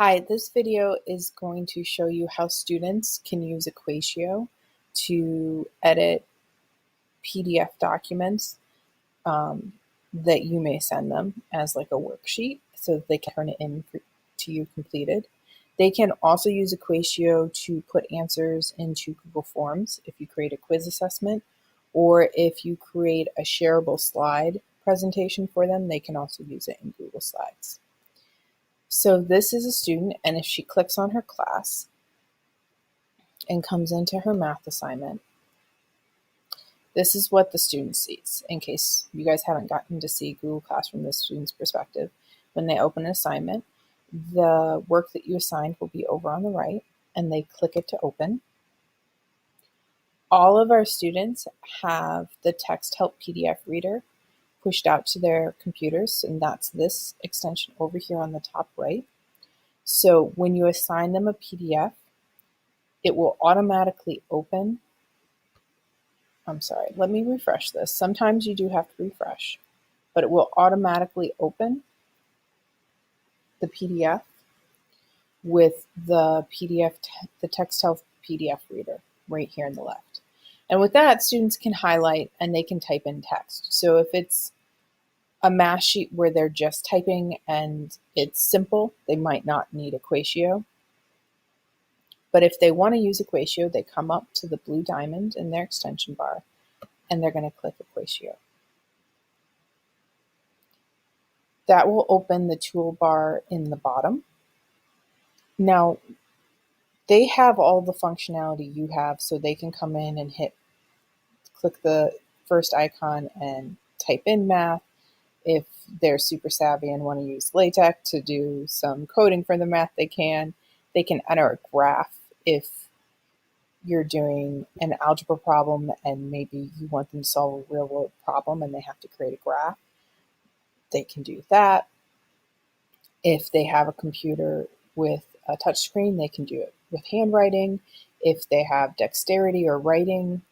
Hi, this video is going to show you how students can use Equatio to edit PDF documents that you may send them as like a worksheet so that they can turn it in to you completed. They can also use Equatio to put answers into Google Forms if you create a quiz assessment, or if you create a shareable slide presentation for them, they can also use it in Google Slides. So this is a student, and if she clicks on her class and comes into her math assignment, this is what the student sees, in case you guys haven't gotten to see Google Classroom from the student's perspective. When they open an assignment, the work that you assigned will be over on the right, and they click it to open. All of our students have the Text Help PDF reader pushed out to their computers, and that's this extension over here on the top right. So when you assign them a PDF, it will automatically open. I'm sorry, let me refresh this. Sometimes you do have to refresh, but it will automatically open the PDF with the the Text Help PDF reader right here in the left. And with that, students can highlight and they can type in text. So if it's a math sheet where they're just typing and it's simple, they might not need Equatio. But if they want to use Equatio, they come up to the blue diamond in their extension bar and they're going to click Equatio. That will open the toolbar in the bottom. Now, they have all the functionality you have, so they can come in and click the first icon and type in math. If they're super savvy and want to use LaTeX to do some coding for the math, they can. They can enter a graph if you're doing an algebra problem and maybe you want them to solve a real world problem and they have to create a graph. They can do that. If they have a computer with a touchscreen, they can do it with handwriting. If they have dexterity or writing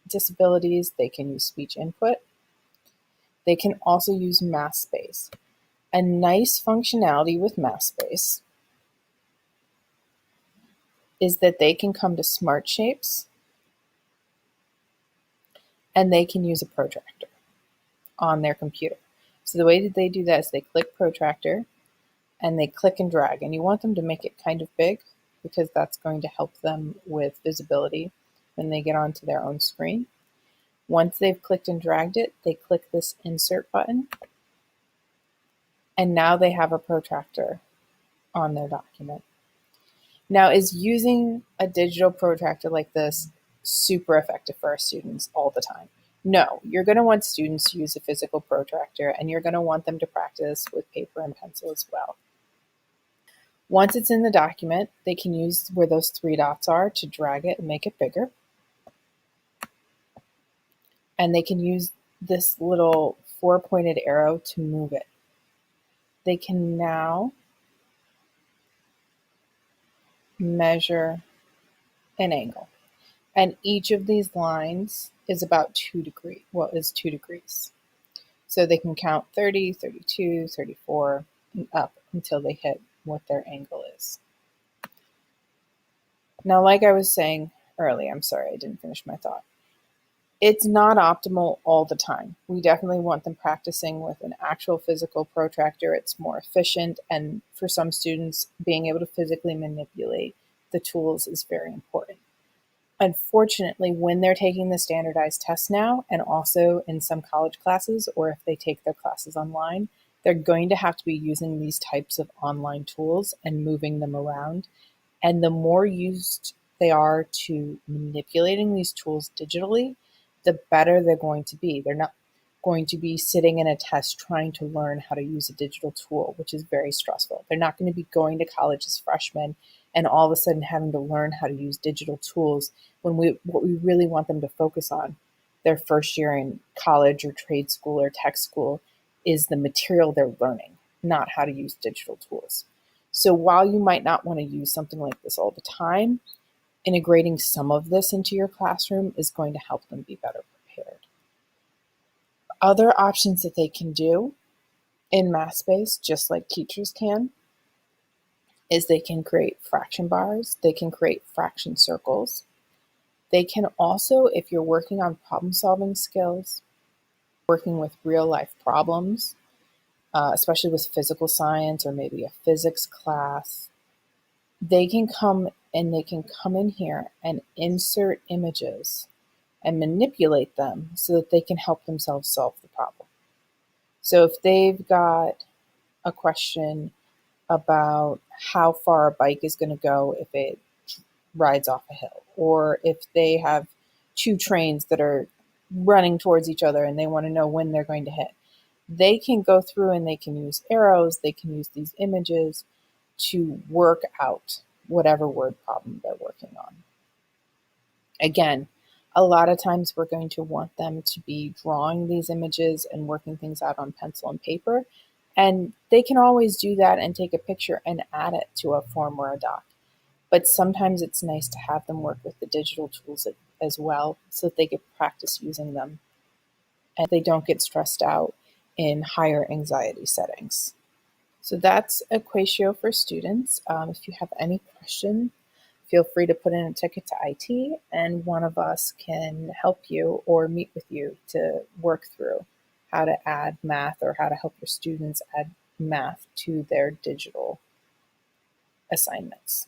disabilities, they can use speech input. They can also use MathSpace. A nice functionality with MathSpace is that they can come to Smart Shapes and they can use a protractor on their computer. So the way that they do that is they click protractor and they click and drag, and you want them to make it kind of big because that's going to help them with visibility when they get onto their own screen. Once they've clicked and dragged it, they click this insert button, and now they have a protractor on their document. Now, is using a digital protractor like this super effective for our students all the time? No, you're going to want students to use a physical protractor, and you're going to want them to practice with paper and pencil as well. Once it's in the document, they can use where those three dots are to drag it and make it bigger. And they can use this little four-pointed arrow to move it. They can now measure an angle. And each of these lines is about 2 degrees. Well, is 2 degrees. So they can count 30, 32, 34, and up until they hit what their angle is. Now, like I was saying earlier, I'm sorry, I didn't finish my thought. It's not optimal all the time. We definitely want them practicing with an actual physical protractor. It's more efficient, and for some students, being able to physically manipulate the tools is very important. Unfortunately, when they're taking the standardized test now, and also in some college classes, or if they take their classes online, they're going to have to be using these types of online tools and moving them around. And the more used they are to manipulating these tools digitally, the better they're going to be. They're not going to be sitting in a test trying to learn how to use a digital tool, which is very stressful. They're not going to be going to college as freshmen and all of a sudden having to learn how to use digital tools when what we really want them to focus on their first year in college or trade school or tech school is the material they're learning, not how to use digital tools. So while you might not want to use something like this all the time, integrating some of this into your classroom is going to help them be better prepared. Other options that they can do in MathSpace, just like teachers can, is they can create fraction bars, they can create fraction circles. They can also, if you're working on problem solving skills, working with real life problems, especially with physical science or maybe a physics class, they can come in here and insert images and manipulate them so that they can help themselves solve the problem. So if they've got a question about how far a bike is going to go if it rides off a hill, or if they have two trains that are running towards each other and they want to know when they're going to hit, they can go through and they can use arrows, they can use these images to work out whatever word problem they're working on. Again, a lot of times we're going to want them to be drawing these images and working things out on pencil and paper. And they can always do that and take a picture and add it to a form or a doc. But sometimes it's nice to have them work with the digital tools as well so that they get practice using them and they don't get stressed out in higher anxiety settings. So that's Equatio for students. If you have any questions, feel free to put in a ticket to IT and one of us can help you or meet with you to work through how to add math or how to help your students add math to their digital assignments.